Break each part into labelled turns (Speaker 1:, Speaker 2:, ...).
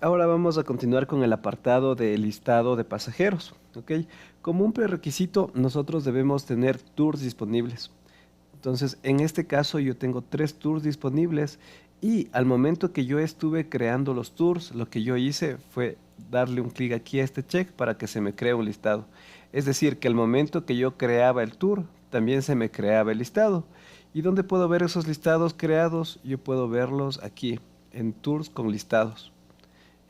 Speaker 1: Ahora vamos a continuar con el apartado de listado de pasajeros, ¿ok? Como un prerequisito, nosotros debemos tener tours disponibles. Entonces, en este caso yo tengo 3 tours disponibles y al momento que yo estuve creando los tours, lo que yo hice fue darle un clic aquí a este check para que se me cree un listado. Es decir, que al momento que yo creaba el tour, también se me creaba el listado. ¿Y dónde puedo ver esos listados creados? Yo puedo verlos aquí, en tours con listados.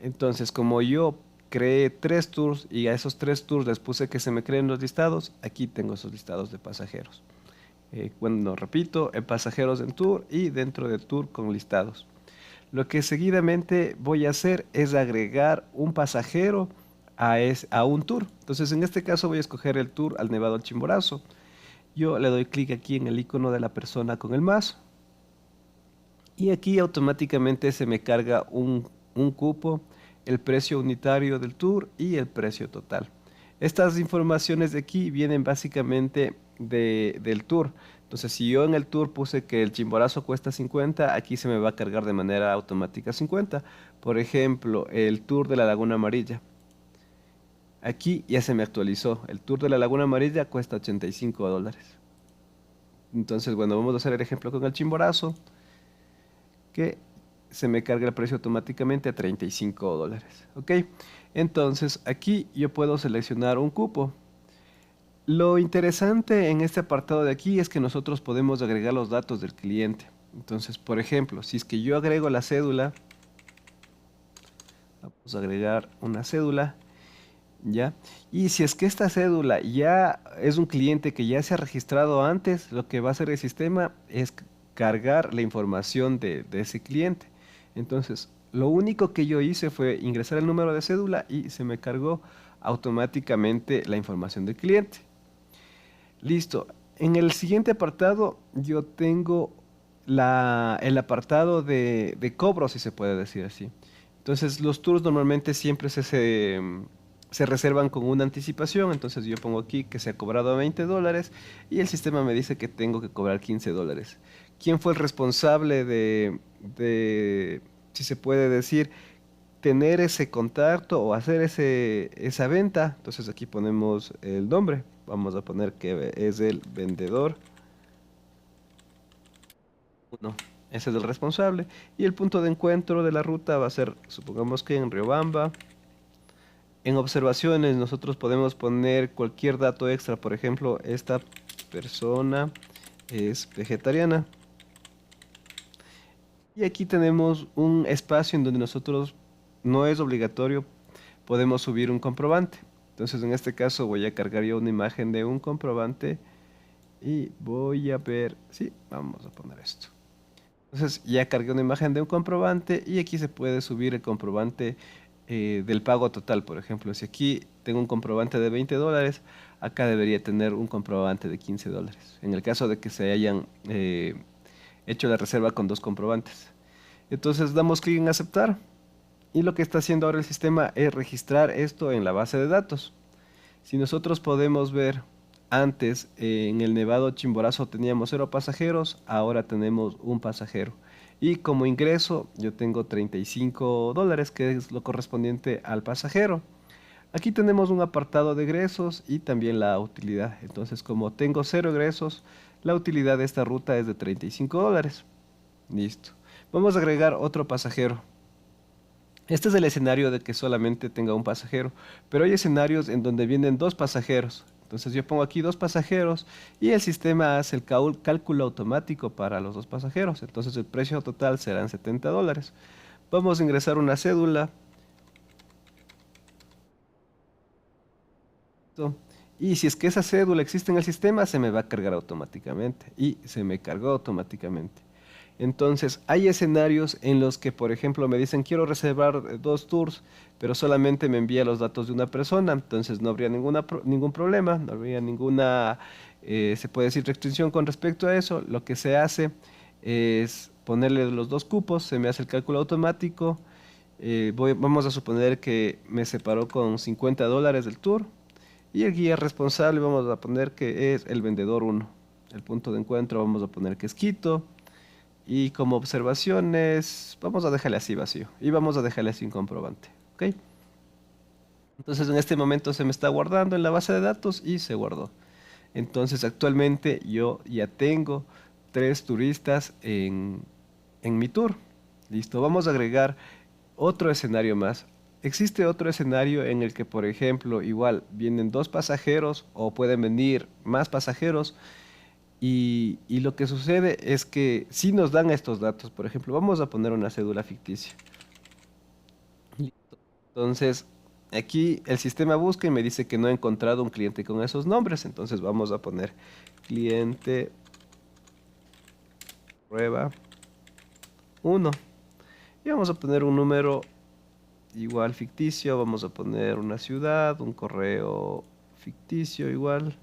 Speaker 1: Entonces, como yo creé 3 tours y a esos 3 tours les puse que se me creen los listados, aquí tengo esos listados de pasajeros. Bueno, repito, en pasajeros en tour y dentro de tour con listados. Lo que seguidamente voy a hacer es agregar un pasajero a un tour. Entonces, en este caso voy a escoger el tour al Nevado del Chimborazo. Yo le doy clic aquí en el icono de la persona con el más y aquí automáticamente se me carga un cupo, el precio unitario del tour y el precio total. Estas informaciones de aquí vienen básicamente del tour. Entonces, si yo en el tour puse que el Chimborazo cuesta 50, aquí se me va a cargar de manera automática 50. Por ejemplo, el tour de la Laguna Amarilla. Aquí ya se me actualizó. El tour de la Laguna Amarilla cuesta $85. Entonces, bueno, vamos a hacer el ejemplo con el Chimborazo, que se me carga el precio automáticamente a $35. ¿Ok? Entonces, aquí yo puedo seleccionar un cupo. Lo interesante en este apartado de aquí es que nosotros podemos agregar los datos del cliente. Entonces, por ejemplo, si es que yo agrego la cédula, vamos a agregar una cédula, ¿ya? Y si es que esta cédula ya es un cliente que ya se ha registrado antes, lo que va a hacer el sistema es cargar la información de ese cliente. Entonces, lo único que yo hice fue ingresar el número de cédula y se me cargó automáticamente la información del cliente. Listo. En el siguiente apartado yo tengo el apartado de cobro, si se puede decir así. Entonces los tours normalmente siempre se reservan con una anticipación. Entonces yo pongo aquí que se ha cobrado $20 y el sistema me dice que tengo que cobrar $15. ¿Quién fue el responsable si se puede decir, tener ese contacto o hacer esa venta? Entonces aquí ponemos el nombre. Vamos a poner que es el vendedor uno. Ese es el responsable. Y el punto de encuentro de la ruta va a ser, supongamos que en Riobamba. En observaciones nosotros podemos poner cualquier dato extra. Por ejemplo, esta persona es vegetariana. Y aquí tenemos un espacio en donde nosotros no es obligatorio, podemos subir un comprobante. Entonces en este caso voy a cargar yo una imagen de un comprobante y voy a ver, sí, vamos a poner esto. Entonces ya cargué una imagen de un comprobante y aquí se puede subir el comprobante del pago total. Por ejemplo, si aquí tengo un comprobante de $20, acá debería tener un comprobante de $15. En el caso de que se hayan hecho la reserva con 2 comprobantes. Entonces damos clic en aceptar y lo que está haciendo ahora el sistema es registrar esto en la base de datos. Si nosotros podemos ver, antes en el Nevado Chimborazo teníamos 0 pasajeros, ahora tenemos un pasajero. Y como ingreso yo tengo $35, que es lo correspondiente al pasajero. Aquí tenemos un apartado de egresos y también la utilidad. Entonces, como tengo 0 egresos, la utilidad de esta ruta es de $35. Listo. Vamos a agregar otro pasajero. Este es el escenario de que solamente tenga un pasajero, pero hay escenarios en donde vienen 2 pasajeros. Entonces yo pongo aquí 2 pasajeros y el sistema hace el cálculo automático para los 2 pasajeros. Entonces el precio total serán $70. Vamos a ingresar una cédula. Y si es que esa cédula existe en el sistema, se me va a cargar automáticamente. Y se me cargó automáticamente. Entonces, hay escenarios en los que, por ejemplo, me dicen quiero reservar 2 tours, pero solamente me envía los datos de una persona, entonces no habría ningún problema, no habría ninguna, se puede decir, restricción con respecto a eso. Lo que se hace es ponerle los 2 cupos, se me hace el cálculo automático, vamos a suponer que me separó con $50 del tour, y el guía responsable vamos a poner que es el vendedor uno. El punto de encuentro vamos a poner que es Quito. Y como observaciones, vamos a dejarle así vacío y vamos a dejarle sin comprobante. ¿Ok? Entonces en este momento se me está guardando en la base de datos y se guardó. Entonces actualmente yo ya tengo 3 turistas en mi tour. Listo, vamos a agregar otro escenario más. Existe otro escenario en el que, por ejemplo, igual vienen 2 pasajeros o pueden venir más pasajeros y lo que sucede es que si nos dan estos datos, por ejemplo, vamos a poner una cédula ficticia. Entonces, aquí el sistema busca y me dice que no ha encontrado un cliente con esos nombres. Entonces vamos a poner cliente prueba 1. Y vamos a poner un número igual ficticio. Vamos a poner una ciudad, un correo ficticio igual.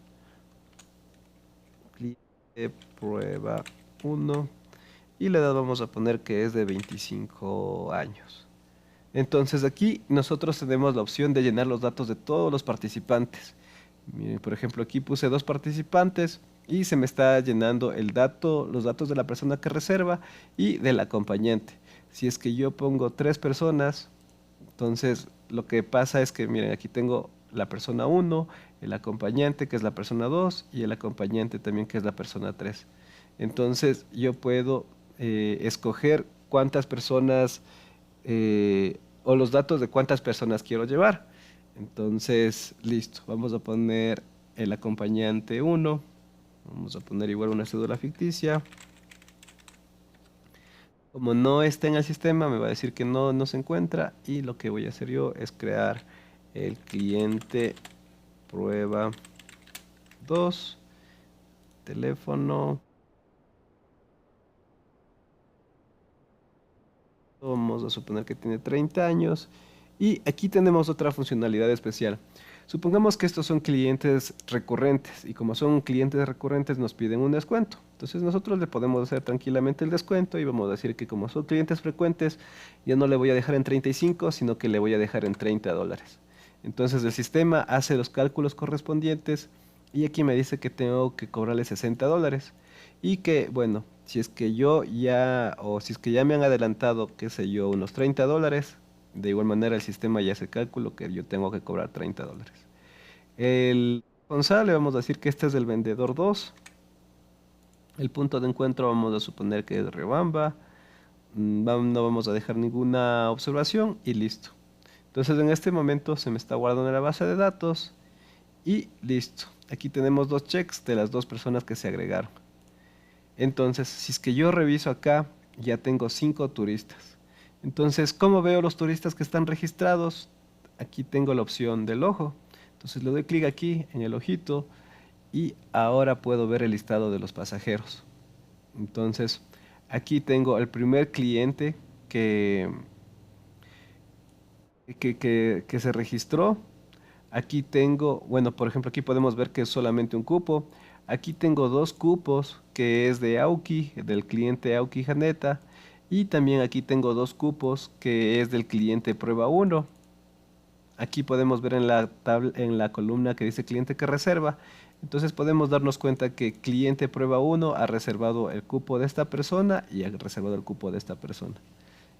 Speaker 1: Cliente prueba 1. Y la edad vamos a poner que es de 25 años. Entonces aquí nosotros tenemos la opción de llenar los datos de todos los participantes. Miren, por ejemplo, aquí puse 2 participantes y se me está llenando los datos de la persona que reserva y del acompañante. Si es que yo pongo 3 personas, entonces lo que pasa es que, miren, aquí tengo la persona 1, el acompañante que es la persona 2 y el acompañante también que es la persona 3. Entonces yo puedo escoger cuántas personas o los datos de cuántas personas quiero llevar. Entonces, listo, vamos a poner el acompañante 1, vamos a poner igual una cédula ficticia. Como no está en el sistema, me va a decir que no se encuentra y lo que voy a hacer yo es crear el cliente prueba 2, teléfono. Vamos a suponer que tiene 30 años. Y aquí tenemos otra funcionalidad especial. Supongamos que estos son clientes recurrentes y como son clientes recurrentes nos piden un descuento. Entonces nosotros le podemos hacer tranquilamente el descuento y vamos a decir que como son clientes frecuentes ya no le voy a dejar en 35, sino que le voy a dejar en $30. Entonces el sistema hace los cálculos correspondientes y aquí me dice que tengo que cobrarle $60 y que, bueno, si es que yo ya, o si es que ya me han adelantado, qué sé yo, unos $30, de igual manera el sistema ya hace el cálculo que yo tengo que cobrar $30. El responsable, vamos a decir que este es el vendedor 2. El punto de encuentro vamos a suponer que es Riobamba. No vamos a dejar ninguna observación y listo. Entonces en este momento se me está guardando en la base de datos y listo. Aquí tenemos 2 checks de las 2 personas que se agregaron. Entonces, si es que yo reviso acá, ya tengo 5 turistas. Entonces, ¿cómo veo los turistas que están registrados? Aquí tengo la opción del ojo. Entonces le doy clic aquí en el ojito y ahora puedo ver el listado de los pasajeros. Entonces, aquí tengo el primer cliente que se registró. Aquí tengo, bueno, por ejemplo, aquí podemos ver que es solamente un cupo. Aquí tengo 2 cupos, que es de Auki, del cliente Auki Janeta. Y también aquí tengo 2 cupos, que es del cliente Prueba 1. Aquí podemos ver en la columna que dice cliente que reserva. Entonces podemos darnos cuenta que cliente Prueba 1 ha reservado el cupo de esta persona y ha reservado el cupo de esta persona.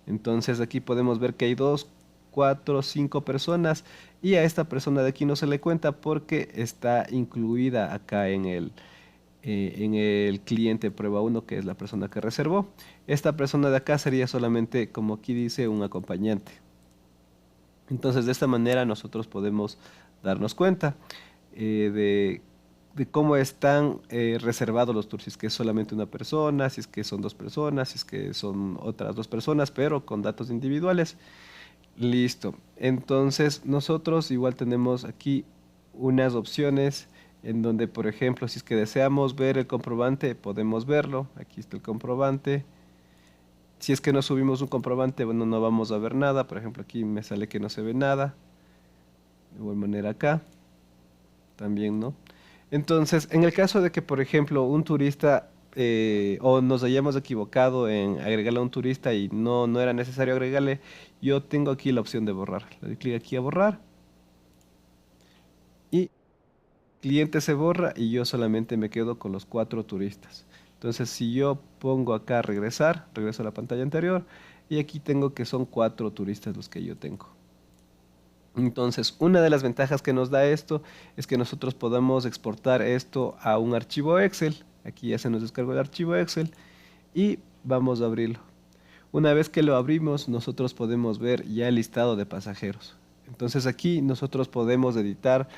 Speaker 1: Entonces aquí podemos ver que hay 2, 4, 5 personas y a esta persona de aquí no se le cuenta porque está incluida acá en el cliente prueba 1 que es la persona que reservó. Esta persona de acá sería solamente, como aquí dice, un acompañante. Entonces de esta manera nosotros podemos darnos cuenta de cómo están reservados los tours, si es que es solamente una persona, si es que son 2 personas, si es que son otras 2 personas, pero con datos individuales. Listo. Entonces nosotros igual tenemos aquí unas opciones en donde, por ejemplo, si es que deseamos ver el comprobante, podemos verlo. Aquí está el comprobante. Si es que no subimos un comprobante, bueno, no vamos a ver nada. Por ejemplo, aquí me sale que no se ve nada. De igual manera acá, también, ¿no? Entonces, en el caso de que, por ejemplo, un turista o nos hayamos equivocado en agregarle a un turista y no era necesario agregarle, yo tengo aquí la opción de borrar. Le doy clic aquí a borrar y cliente se borra y yo solamente me quedo con los 4 turistas. Entonces, si yo pongo acá regresar, regreso a la pantalla anterior y aquí tengo que son 4 turistas los que yo tengo. Entonces, una de las ventajas que nos da esto es que nosotros podamos exportar esto a un archivo Excel. Aquí ya se nos descargó el archivo Excel y vamos a abrirlo. Una vez que lo abrimos, nosotros podemos ver ya el listado de pasajeros. Entonces aquí nosotros podemos editar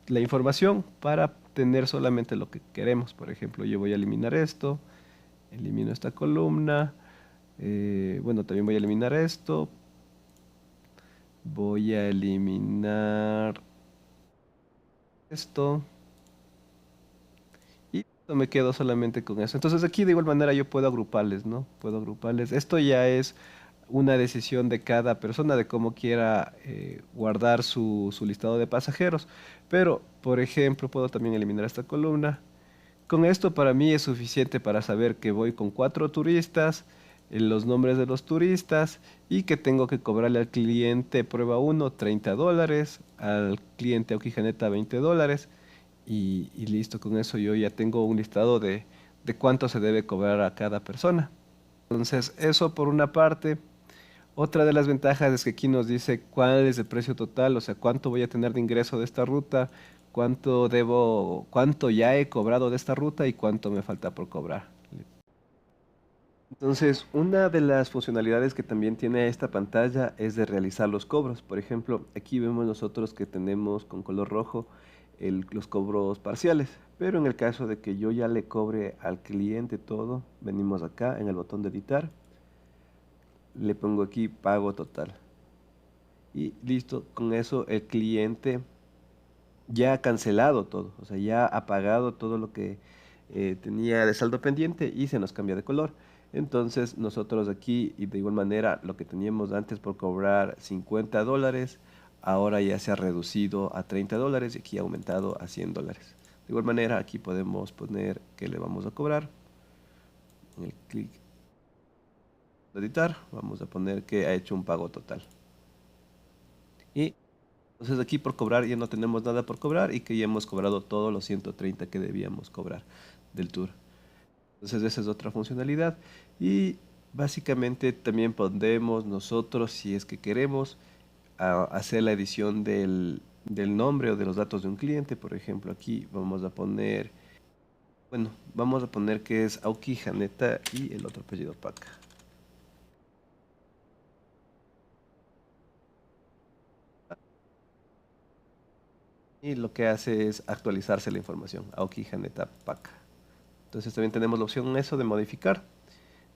Speaker 1: la información para tener solamente lo que queremos. Por ejemplo, yo voy a eliminar esto, elimino esta columna, bueno, también voy a eliminar esto, voy a eliminar esto y me quedo solamente con eso. Entonces aquí de igual manera yo puedo agruparles, ¿no? Puedo agruparles. Esto ya es una decisión de cada persona de cómo quiera guardar su listado de pasajeros. Pero, por ejemplo, puedo también eliminar esta columna. Con esto para mí es suficiente para saber que voy con 4 turistas, los nombres de los turistas y que tengo que cobrarle al cliente prueba 1 30 dólares, al cliente Auquijaneta 20 dólares y listo, con eso yo ya tengo un listado de cuánto se debe cobrar a cada persona. Entonces, eso por una parte. Otra de las ventajas es que aquí nos dice cuál es el precio total, o sea, cuánto voy a tener de ingreso de esta ruta, cuánto ya he cobrado de esta ruta y cuánto me falta por cobrar. Entonces, una de las funcionalidades que también tiene esta pantalla es de realizar los cobros. Por ejemplo, aquí vemos nosotros que tenemos con color rojo los cobros parciales, pero en el caso de que yo ya le cobre al cliente todo, venimos acá en el botón de editar, le pongo aquí pago total y listo, con eso el cliente ya ha cancelado todo, o sea, ya ha pagado todo lo que tenía de saldo pendiente y se nos cambia de color. Entonces nosotros aquí y de igual manera lo que teníamos antes por cobrar 50 dólares, ahora ya se ha reducido a 30 dólares y aquí ha aumentado a 100 dólares. De igual manera aquí podemos poner que le vamos a cobrar. En el clic de editar, vamos a poner que ha hecho un pago total. Y entonces aquí por cobrar ya no tenemos nada por cobrar y que ya hemos cobrado todos los 130 que debíamos cobrar del tour. Entonces esa es otra funcionalidad y básicamente también podemos nosotros, si es que queremos, hacer la edición del nombre o de los datos de un cliente. Por ejemplo, aquí vamos a poner, bueno, vamos a poner que es Auquijaneta y el otro apellido Paca. Y lo que hace es actualizarse la información, Auquijaneta Paca. Entonces también tenemos la opción eso de modificar.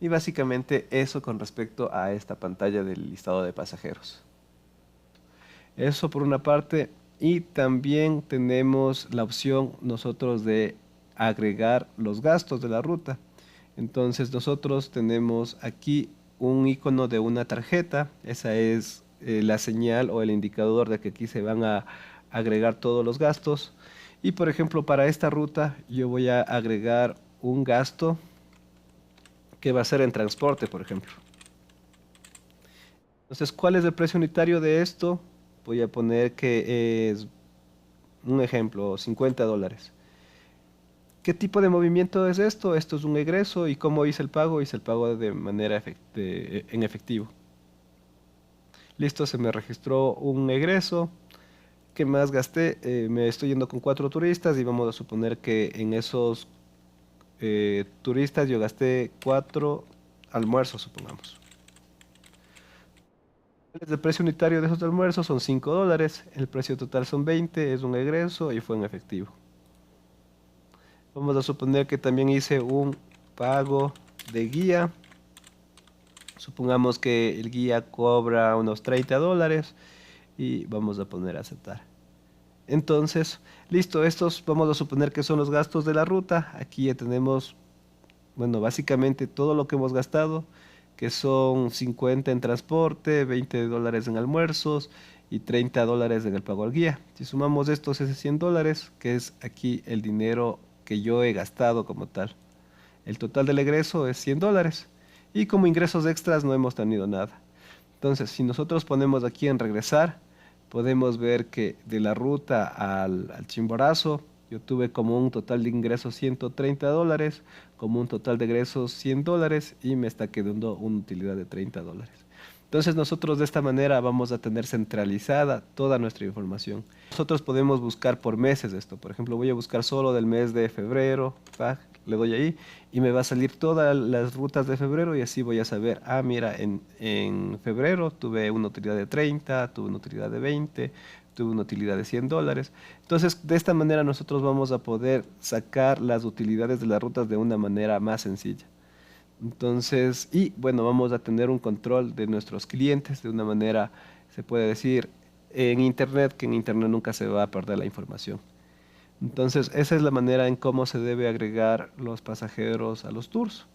Speaker 1: Y básicamente eso con respecto a esta pantalla del listado de pasajeros. Eso por una parte. Y también tenemos la opción nosotros de agregar los gastos de la ruta. Entonces nosotros tenemos aquí un icono de una tarjeta. Esa es la señal o el indicador de que aquí se van a agregar todos los gastos. Y por ejemplo para esta ruta yo voy a agregar un gasto que va a ser en transporte, por ejemplo. Entonces, ¿cuál es el precio unitario de esto? Voy a poner que es un ejemplo, 50 dólares. ¿Qué tipo de movimiento es esto? Esto es un egreso. ¿Y cómo hice el pago? Hice el pago de manera en efectivo. Listo, se me registró un egreso. ¿Qué más gasté? Me estoy yendo con 4 turistas y vamos a suponer que en esos turistas yo gasté 4 almuerzos, supongamos. El precio unitario de esos almuerzos son 5 dólares, el precio total son 20, es un egreso y fue en efectivo. Vamos a suponer que también hice un pago de guía. Supongamos que el guía cobra unos 30 dólares y vamos a poner a aceptar. Entonces, listo, estos vamos a suponer que son los gastos de la ruta. Aquí ya tenemos, bueno, básicamente todo lo que hemos gastado, que son 50 en transporte, 20 dólares en almuerzos y 30 dólares en el pago al guía. Si sumamos estos es 100 dólares, que es aquí el dinero que yo he gastado como tal. El total del egreso es 100 dólares y como ingresos extras no hemos tenido nada. Entonces, si nosotros ponemos aquí en regresar, podemos ver que de la ruta al Chimborazo Yo tuve como un total de ingresos $130, como un total de egresos $100 y me está quedando una utilidad de $30. Entonces nosotros de esta manera vamos a tener centralizada toda nuestra información. Nosotros podemos buscar por meses esto. Por ejemplo, voy a buscar solo del mes de febrero, ¡pac! Le doy ahí y me va a salir todas las rutas de febrero y así voy a saber, ah, mira, en febrero tuve una utilidad de 30, tuve una utilidad de 20, tuve una utilidad de $100. Entonces, de esta manera nosotros vamos a poder sacar las utilidades de las rutas de una manera más sencilla. Entonces, y bueno, vamos a tener un control de nuestros clientes de una manera, se puede decir, en Internet, que en Internet nunca se va a perder la información. Entonces, esa es la manera en cómo se debe agregar los pasajeros a los tours.